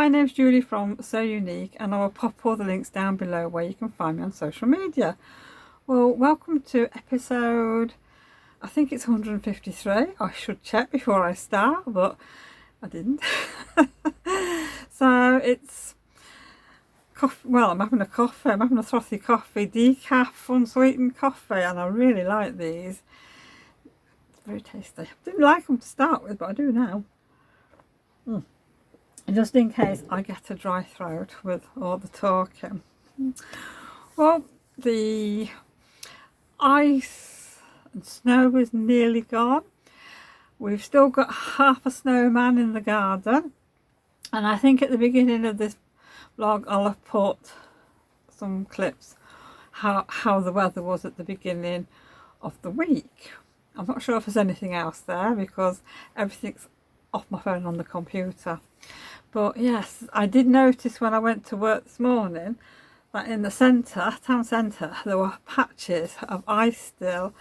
my name's Julie from So Unique, and I will pop all the links down below where you can find me on social media. Well, welcome to episode, I think it's 153. I should check before I start, but I didn't. So it's coffee. Well, I'm having a coffee. I'm having a frothy coffee, decaf, unsweetened coffee, and I really like these. It's very tasty. I didn't like them to start with, but I do now. Just in case I get a dry throat with all the talking. Well, the ice and snow is nearly gone. We've still got half a snowman in the garden, and I think at the beginning of this vlog I'll have put some clips how the weather was at the beginning of the week. I'm not sure if there's anything else there because everything's off my phone on the computer. But yes, I did notice when I went to work this morning that in the town centre, there were patches of ice still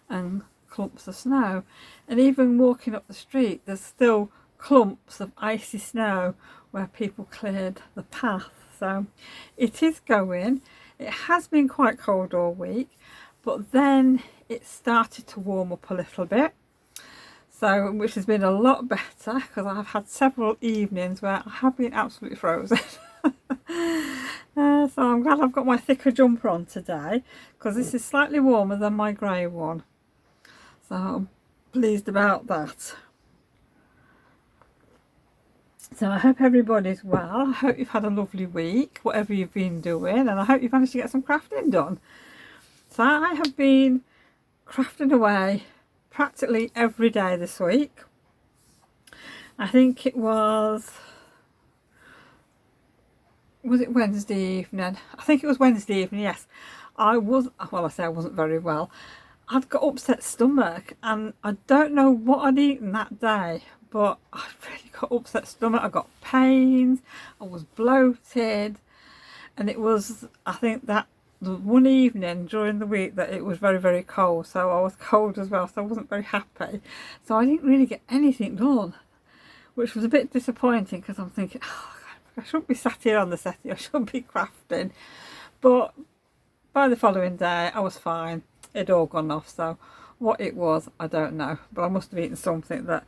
and clumps of snow. And even walking up the street, there's still clumps of icy snow where people cleared the path. So it is going. It has been quite cold all week, but then it started to warm up a little bit. So, which has been a lot better because I've had several evenings where I have been absolutely frozen. So I'm glad I've got my thicker jumper on today because this is slightly warmer than my grey one. So I'm pleased about that. So I hope everybody's well. I hope you've had a lovely week, whatever you've been doing, and I hope you've managed to get some crafting done. So I have been crafting away practically every day this week. I think it was it Wednesday evening? I think it was Wednesday evening, yes. I wasn't very well. I'd got upset stomach, and I don't know what I'd eaten that day, but I really got upset stomach. I got pains, I was bloated, and it was, I think that the one evening during the week that it was very, very cold, so I was cold as well, so I wasn't very happy. So I didn't really get anything done, which was a bit disappointing because I'm thinking, oh, I shouldn't be sat here on the settee, I should be crafting. But by the following day I was fine. It'd all gone off, so what it was I don't know, but I must have eaten something that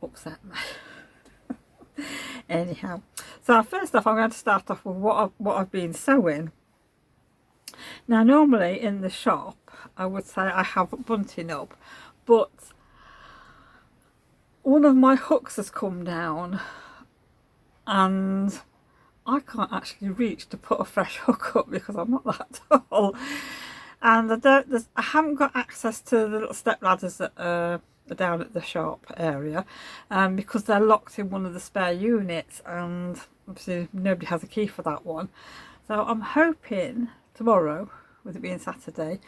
upset me. Anyhow, so first off I'm going to start off with what I've been sewing. Now normally in the shop I would say I have bunting up, but one of my hooks has come down and I can't actually reach to put a fresh hook up because I'm not that tall, and I haven't got access to the little step ladders that are down at the shop area because they're locked in one of the spare units, and obviously nobody has a key for that one. So I'm hoping tomorrow, with it being Saturday,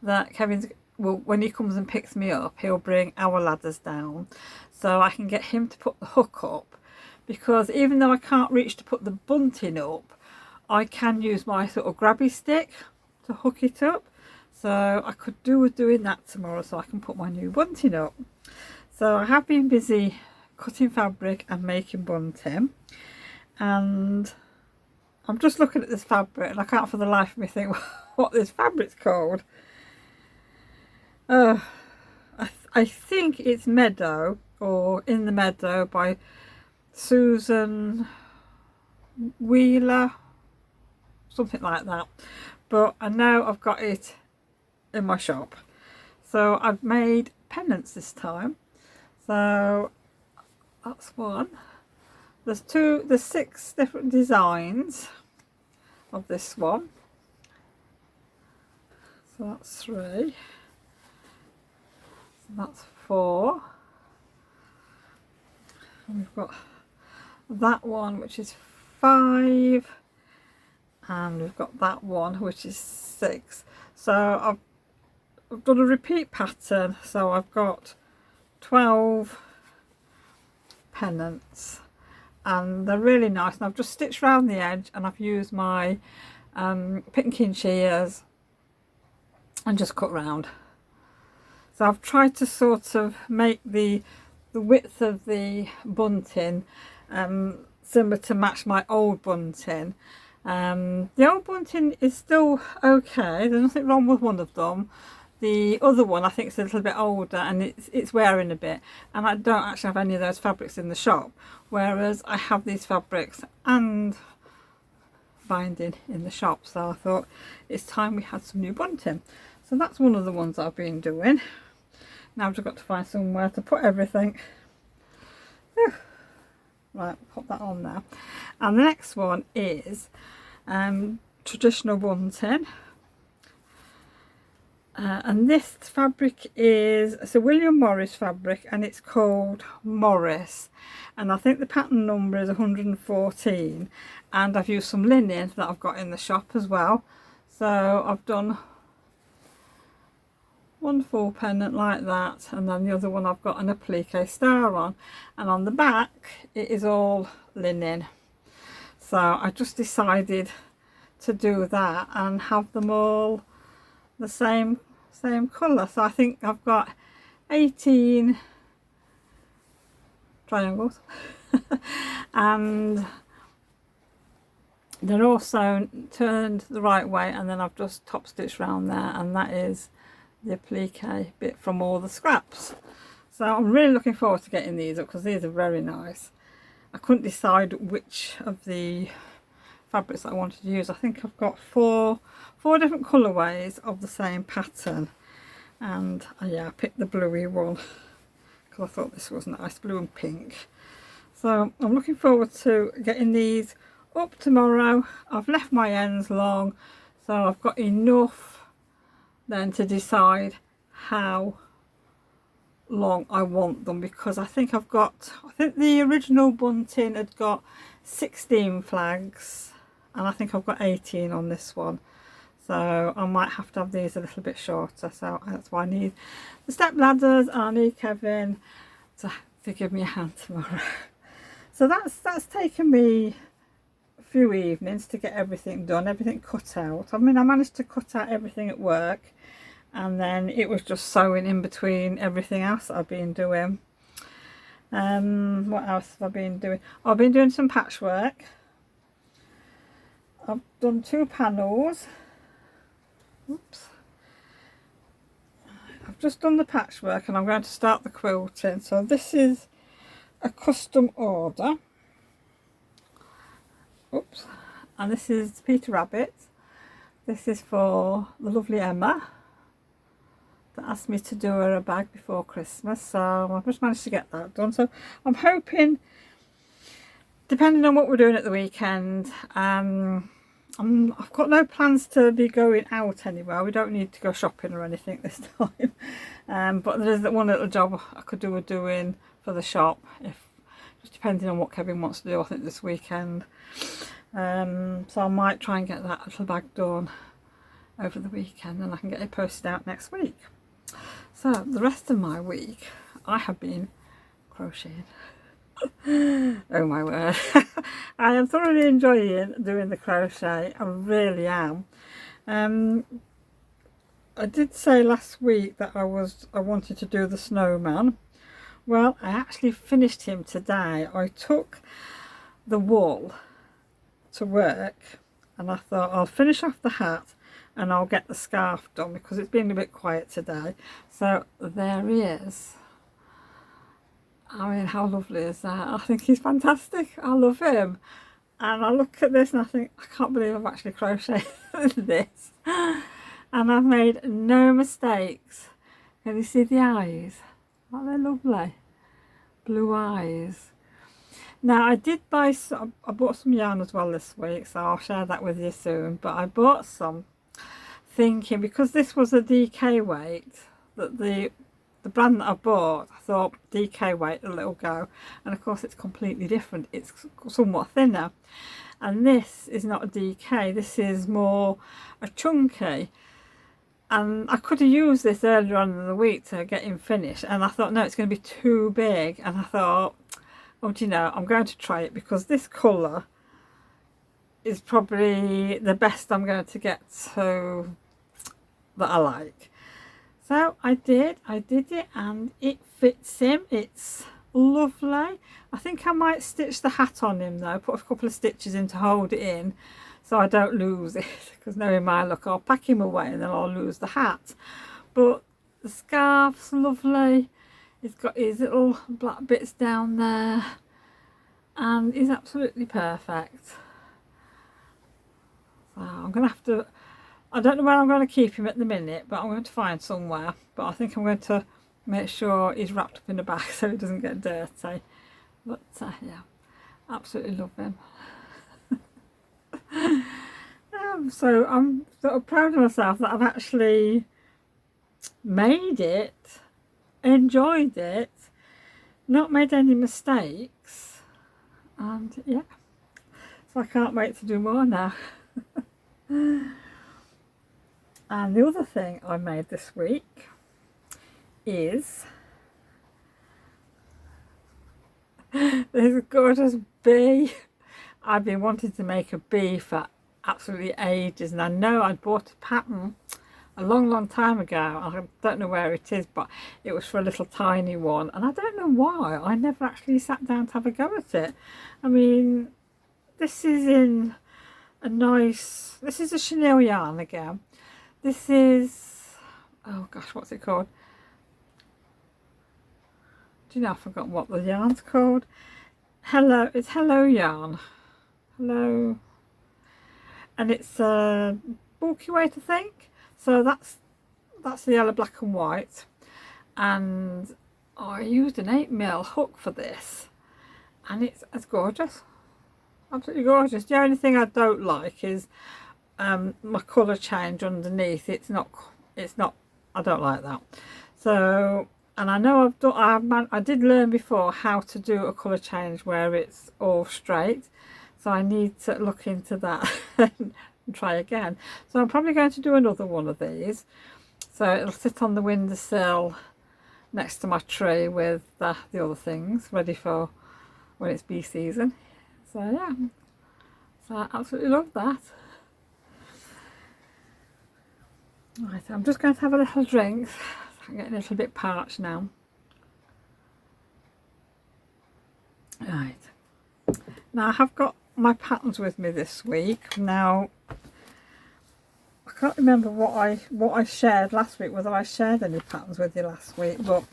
that when he comes and picks me up, he'll bring our ladders down so I can get him to put the hook up, because even though I can't reach to put the bunting up, I can use my sort of grabby stick to hook it up. So I could do with doing that tomorrow so I can put my new bunting up. So I have been busy cutting fabric and making bunting, and I'm just looking at this fabric and I can't for the life of me think what this fabric's called. I think it's Meadow, or In the Meadow, by Susan Wheeler, something like that. But I know I've got it in my shop. So I've made pennants this time. So that's one. There's 6 different designs of this one. So that's 3. So that's 4. And we've got that one which is 5, and we've got that one which is 6. So I've done a repeat pattern, so I've got 12 pennants, and they're really nice, and I've just stitched around the edge, and I've used my pinking shears and just cut round. So I've tried to sort of make the width of the bunting similar to match my old bunting. The old bunting is still okay, there's nothing wrong with one of them. The other one I think is a little bit older and it's wearing a bit, and I don't actually have any of those fabrics in the shop, whereas I have these fabrics and binding in the shop, so I thought it's time we had some new bunting. So that's one of the ones I've been doing. Now I've just got to find somewhere to put everything. Whew. Right, pop that on there. And the next one is traditional bunting. And this fabric is, it's a William Morris fabric and it's called Morris, and I think the pattern number is 114, and I've used some linen that I've got in the shop as well. So I've done one full pendant like that, and then the other one I've got an applique star on, and on the back it is all linen. So I just decided to do that and have them all the same colour. So I think I've got 18 triangles and they're also turned the right way, and then I've just top stitched around there, and that is the applique bit from all the scraps. So I'm really looking forward to getting these up because these are very nice. I couldn't decide which of the fabrics that I wanted to use. I think I've got four different colourways of the same pattern, and yeah, I picked the bluey one because I thought this was nice, blue and pink. So I'm looking forward to getting these up tomorrow. I've left my ends long, so I've got enough then to decide how long I want them, because I think the original bunting had got 16 flags and I think I've got 18 on this one, so I might have to have these a little bit shorter. So that's why I need the step ladders, and I need Kevin to give me a hand tomorrow. So that's taken me a few evenings to get everything done, everything cut out. I mean, I managed to cut out everything at work, and then it was just sewing in between everything else that I've been doing. What else have I been doing? I've been doing some patchwork. I've done 2 panels. Oops. I've just done the patchwork and I'm going to start the quilting. So this is a custom order. Oops. And this is Peter Rabbit. This is for the lovely Emma that asked me to do her a bag before Christmas, so I've just managed to get that done. So I'm hoping, depending on what we're doing at the weekend, I've got no plans to be going out anywhere. We don't need to go shopping or anything this time, but there's one little job I could do doing for the shop, just depending on what Kevin wants to do, I think this weekend. So I might try and get that little bag done over the weekend, and I can get it posted out next week. So the rest of my week I have been crocheting. Oh my word. I am thoroughly enjoying doing the crochet, I really am. I did say last week that I wanted to do the snowman. Well, I actually finished him today. I took the wool to work and I thought I'll finish off the hat and I'll get the scarf done because it's been a bit quiet today. So there he is. I mean, how lovely is that? I think he's fantastic. I love him. And I look at this and I think, I can't believe I've actually crocheted this. And I've made no mistakes. Can you see the eyes? Aren't they lovely? Blue eyes. Now I did buy some, I bought some yarn as well this week, so I'll share that with you soon. But I bought some thinking, because this was a DK weight, that the brand that I bought, I thought DK weight, a little go, and of course it's completely different. It's somewhat thinner, and this is not a DK, this is more a chunky, and I could have used this earlier on in the week to get him finished, and I thought no, it's going to be too big, and I thought, oh, do you know, I'm going to try it because this colour is probably the best I'm going to get to that I like. So I did it, and it fits him. It's lovely. I think I might stitch the hat on him though, put a couple of stitches in to hold it in so I don't lose it, because knowing my luck I'll pack him away and then I'll lose the hat. But the scarf's lovely. He's got his little black bits down there and he's absolutely perfect. So I'm going to have to, I don't know where I'm going to keep him at the minute, but I'm going to find somewhere. But I think I'm going to make sure he's wrapped up in a bag so he doesn't get dirty. But yeah, absolutely love him. So I'm sort of proud of myself that I've actually made it, enjoyed it, not made any mistakes, and yeah, so I can't wait to do more now. And the other thing I made this week is this gorgeous bee. I've been wanting to make a bee for absolutely ages, and I know I'd bought a pattern a long time ago. I don't know where it is, but it was for a little tiny one, and I don't know why I never actually sat down to have a go at it. I mean, this is in a nice, this is a chenille yarn again. This is, oh gosh, what's it called? Do you know, I've forgotten what the yarn's called. Hello, it's Hello Yarn. Hello. And it's a bulky weight, I think. So that's the yellow, black and white. And I used an 8mm hook for this. And it's gorgeous. Absolutely gorgeous. The only thing I don't like is my colour change underneath. It's not, I don't like that. So, and I know I did learn before how to do a colour change where it's all straight. So I need to look into that and try again. So I'm probably going to do another one of these. So it'll sit on the windowsill next to my tree with the other things ready for when it's bee season. So yeah, so I absolutely love that. Right, I'm just going to have a little drink. I'm getting a little bit parched now. Right, now I have got my patterns with me this week. Now I can't remember what I shared last week, whether I shared any patterns with you last week, but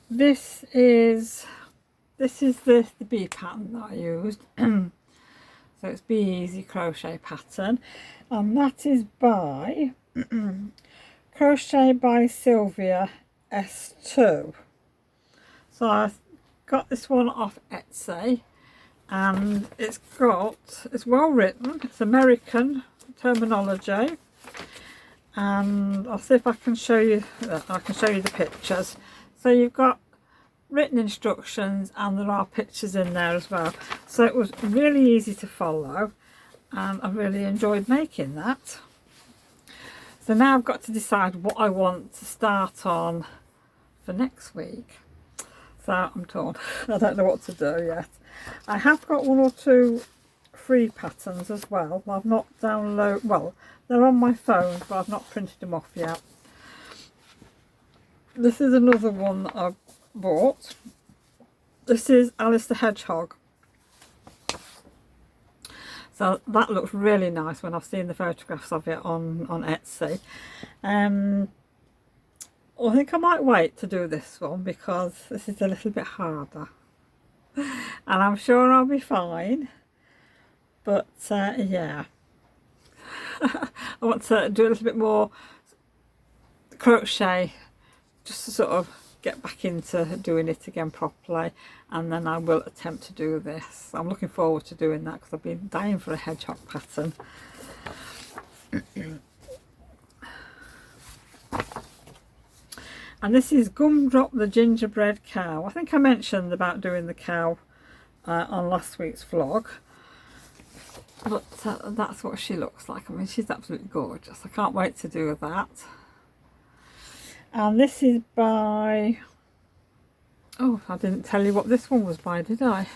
this is the bee pattern that I used. So it's Be Easy crochet pattern, and that is by Crochet by Sylvia S2. So I got this one off Etsy, and it's well written, it's American terminology, and I'll see if I can show you the pictures. So you've got written instructions and there are pictures in there as well, so it was really easy to follow and I really enjoyed making that. So now I've got to decide what I want to start on for next week. So I'm torn. I don't know what to do yet. I have got one or two free patterns as well. I've not downloaded, well, they're on my phone, but I've not printed them off yet. This is another one that I've bought. This is Alice the Hedgehog. So that looks really nice when I've seen the photographs of it on Etsy. I think I might wait to do this one because this is a little bit harder. And I'm sure I'll be fine. But yeah. I want to do a little bit more crochet just to sort of get back into doing it again properly, and then I will attempt to do this. I'm looking forward to doing that because I've been dying for a hedgehog pattern. And this is Gumdrop the Gingerbread Cow. I think I mentioned about doing the cow on last week's vlog, but that's what she looks like. I mean, she's absolutely gorgeous. I can't wait to do that. And this is by, oh, I didn't tell you what this one was by, did I?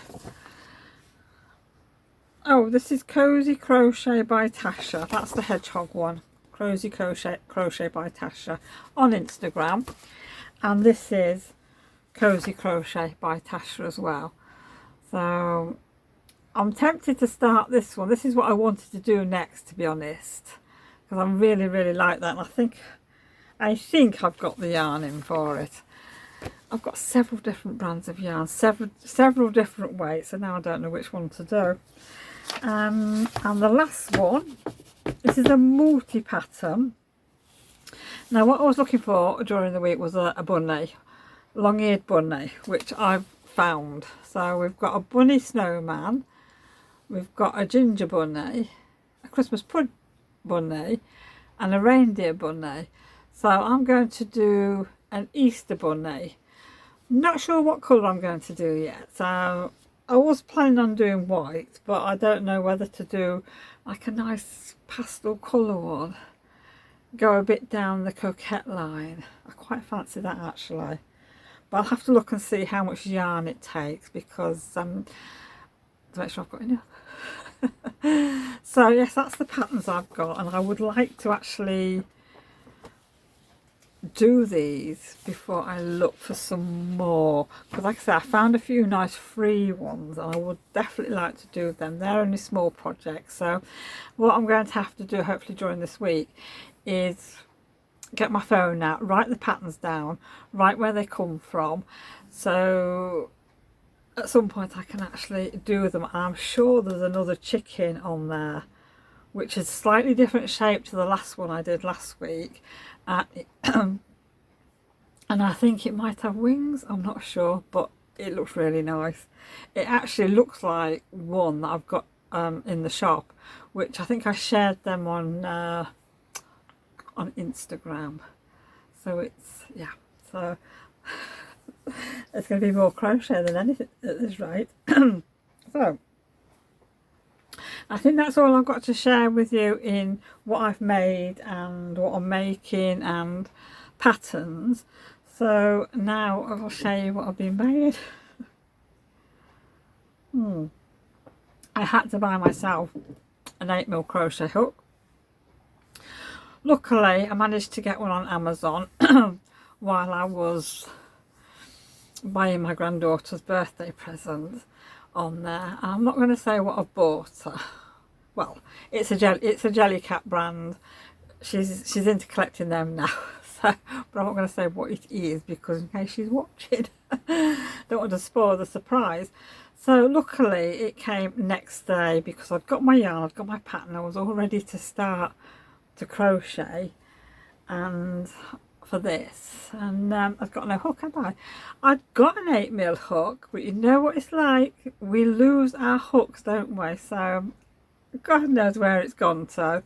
Oh, this is Cozy Crochet by Tasha. That's the hedgehog one. Cozy Crochet by Tasha on Instagram. And this is Cozy Crochet by Tasha as well. So I'm tempted to start this one. This is what I wanted to do next, to be honest, because I really like that, and I think I've got the yarn in for it. I've got several different brands of yarn, several different weights, so now I don't know which one to do. And the last one, this is a multi-pattern. Now what I was looking for during the week was a bunny, long-eared bunny, which I've found. So we've got a bunny snowman, we've got a ginger bunny, a Christmas bunny, and a reindeer bunny. So I'm going to do an Easter bunny. Not sure what colour I'm going to do yet. So I was planning on doing white, but I don't know whether to do like a nice pastel colour one. Go a bit down the coquette line. I quite fancy that actually. But I'll have to look and see how much yarn it takes, because to make sure I've got enough. So yes, that's the patterns I've got, and I would like to actually do these before I look for some more, because like I said, I found a few nice free ones and I would definitely like to do them. They're only small projects, so what I'm going to have to do hopefully during this week is get my phone out, write the patterns down, write where they come from, so at some point I can actually do them. And I'm sure there's another chicken on there which is slightly different shape to the last one I did last week, and I think it might have wings, I'm not sure, but it looks really nice. It actually looks like one that I've got in the shop, which I think I shared them on Instagram. So it's, yeah, so it's going to be more crochet than anything at this rate. So I think that's all I've got to share with you in what I've made and what I'm making and patterns. So now I will show you what I've been made. I had to buy myself an 8mm crochet hook. Luckily I managed to get one on Amazon while I was buying my granddaughter's birthday present on there. I'm not going to say what I've bought her. Well, it's a Jellycat brand. She's into collecting them now. So, but I'm not going to say what it is, because in case she's watching, don't want to spoil the surprise. So luckily it came next day, because I'd got my yarn, I'd got my pattern, I was all ready to start to crochet and for this, and I've got no hook, had I? I'd got an 8mm hook, but you know what it's like, we lose our hooks, don't we? So God knows where it's gone to.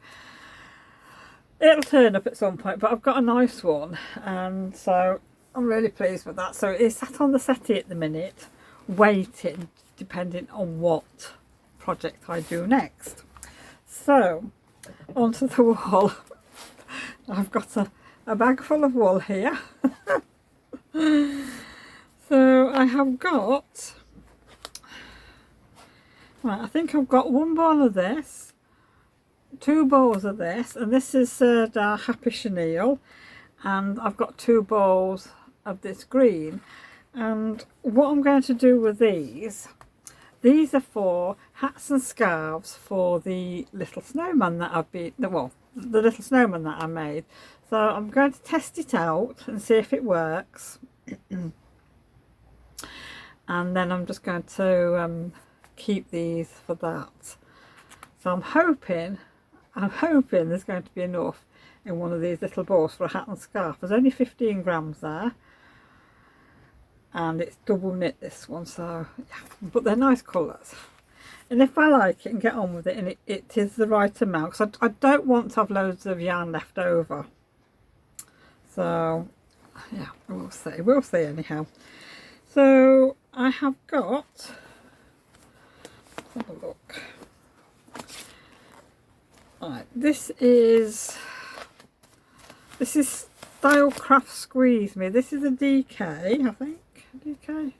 It'll turn up at some point, but I've got a nice one, and so I'm really pleased with that. So it's sat on the settee at the minute, waiting, depending on what project I do next. So onto the wool. I've got a bag full of wool here. So I have got, right, I think I've got one ball of this, 2 balls of this, and this is Happy Chenille, and I've got 2 balls of this green. And what I'm going to do with these are for hats and scarves for the little snowman that the little snowman that I made. So I'm going to test it out and see if it works. And then I'm just going to keep these for that. So I'm hoping there's going to be enough in one of these little balls for a hat and scarf. There's only 15 grams there, and it's double knit, this one, so yeah, but they're nice colours. And if I like it and get on with it, and it is the right amount, because I don't want to have loads of yarn left over. So yeah, we'll see anyhow. So I have got, let's have a look. Right, this is Style Craft Squeeze Me. This is a DK, I think. DK.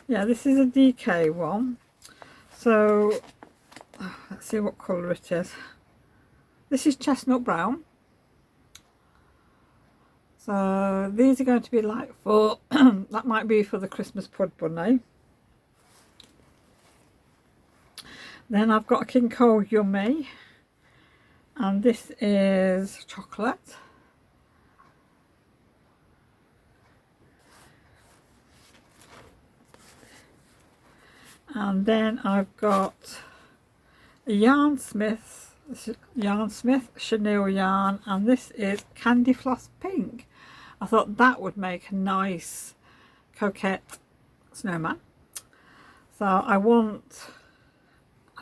Yeah, this is a DK one. So let's see what colour it is. This is chestnut brown. So these are going to be like for that might be for the Christmas Pud Bunny. Then I've got a King Cole Yummy, and this is chocolate. And then I've got a Yarn Smith chenille yarn, and this is Candy Floss Pink. I thought that would make a nice coquette snowman. So I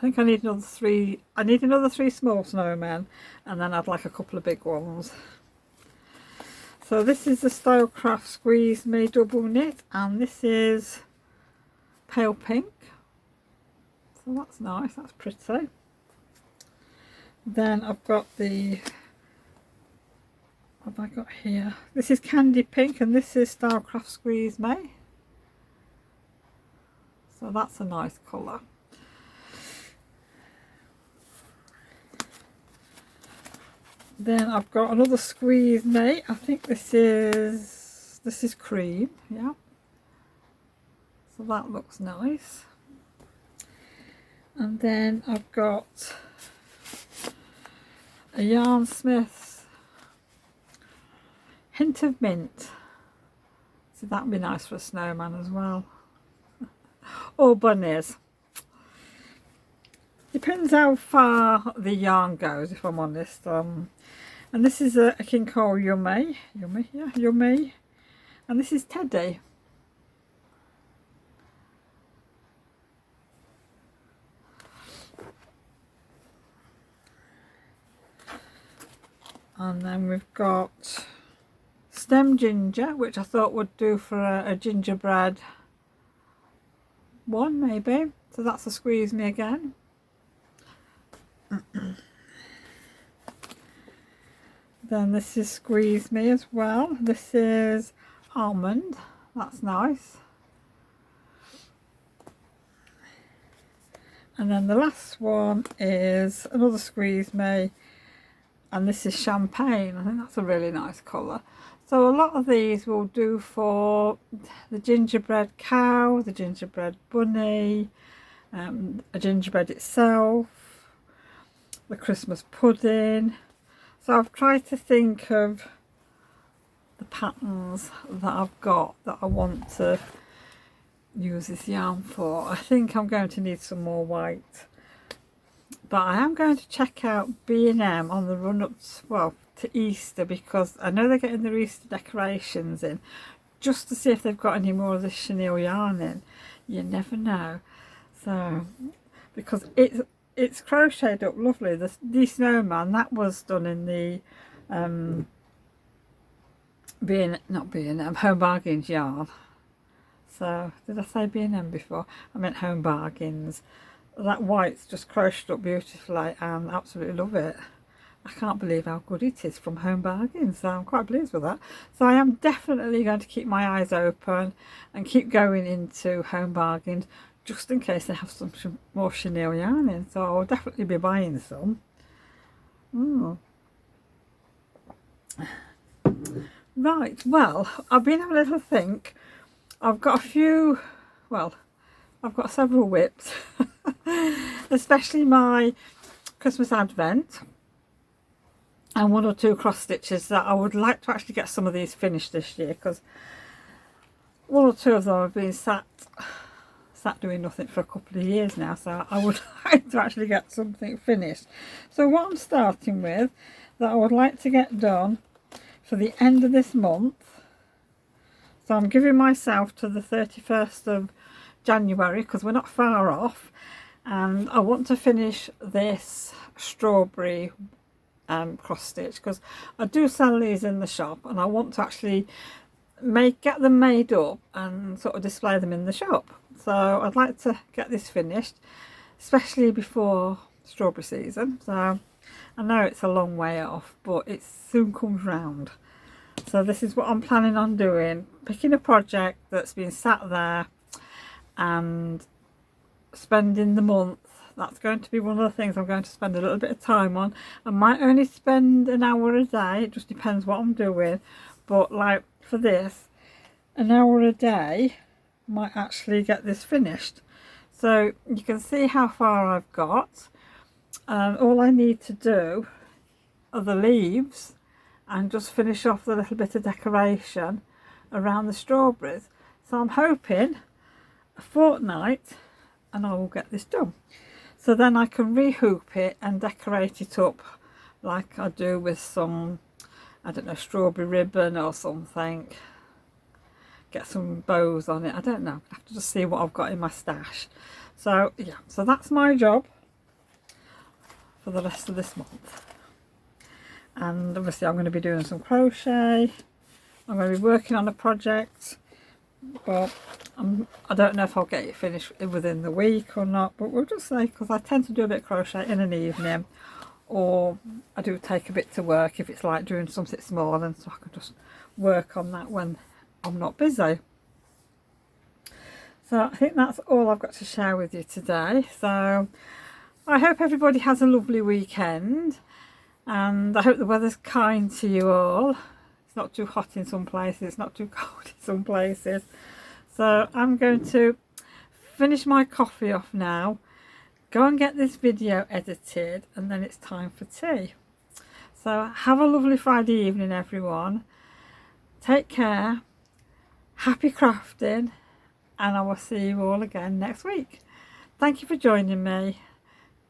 think I need another three. I need another 3 small snowmen, and then I'd like a couple of big ones. So this is the Stylecraft Squeeze Me double knit, and this is pale pink. So that's nice, that's pretty. Then I've got what have I got here? This is Candy Pink, and this is Stylecraft Squeeze Me. So that's a nice colour. Then I've got another Squeeze Me. I think this is cream, yeah. So that looks nice. And then I've got a Yarn Smith's Hint of Mint. So that would be nice for a snowman as well. Or bunnies. Depends how far the yarn goes, if I'm honest. And this is a King Cole Yummy. Yummy. And this is Teddy. And then we've got Stem Ginger, which I thought would do for a gingerbread one, maybe. So that's a Squeeze Me again. Then this is Squeeze Me as well. This is Almond. That's nice. And then the last one is another Squeeze Me, and this is Champagne. I think that's a really nice colour. So a lot of these will do for the gingerbread cow, the gingerbread bunny, a gingerbread itself, the Christmas pudding. So I've tried to think of the patterns that I've got that I want to use this yarn for. I think I'm going to need some more white, but I am going to check out B&M on the run up to Easter, because I know they're getting their Easter decorations in, just to see if they've got any more of this chenille yarn in. You never know. So because it's crocheted up lovely. The snowman, that was done in the Home Bargains yarn. So did I say B&M before? I meant Home Bargains. That white's just crocheted up beautifully, and absolutely love it. I can't believe how good it is from Home Bargains, so I'm quite pleased with that. So I am definitely going to keep my eyes open and keep going into Home Bargains, just in case they have some more chenille yarn in. So I'll definitely be buying some. Right, well, I've been having a little think. I've got I've got several whips, especially my Christmas Advent, and 1 or 2 cross stitches that I would like to actually get some of these finished this year, because 1 or 2 of them have been sat doing nothing for a couple of years now, so I would like to actually get something finished. So what I'm starting with, that I would like to get done for the end of this month, so I'm giving myself to the 31st of January, because we're not far off, and I want to finish this strawberry cross stitch, because I do sell these in the shop, and I want to actually get them made up and sort of display them in the shop. So I'd like to get this finished, especially before strawberry season. So I know it's a long way off, but it soon comes round. So this is what I'm planning on doing, picking a project that's been sat there and spending the month. That's going to be one of the things I'm going to spend a little bit of time on. I might only spend an hour a day, it just depends what I'm doing, but like for this, an hour a day might actually get this finished. So you can see how far I've got. All I need to do are the leaves and just finish off the little bit of decoration around the strawberries. So I'm hoping a fortnight and I will get this done. So then I can rehoop it and decorate it up like I do with some, I don't know, strawberry ribbon or something. Get some bows on it. I don't know. I have to just see what I've got in my stash. So yeah, so that's my job for the rest of this month. And obviously I'm going to be doing some crochet. I'm going to be working on a project, but I don't know if I'll get it finished within the week or not, but we'll just say, because I tend to do a bit of crochet in an evening, or I do take a bit to work if it's like doing something small, and so I can just work on that when I'm not busy. So I think that's all I've got to share with you today. So I hope everybody has a lovely weekend, and I hope the weather's kind to you all. It's not too hot in some places, it's not too cold in some places. So I'm going to finish my coffee off now, go and get this video edited, and then it's time for tea. So have a lovely Friday evening, everyone. Take care, happy crafting, and I will see you all again next week. Thank you for joining me.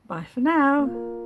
Bye for now.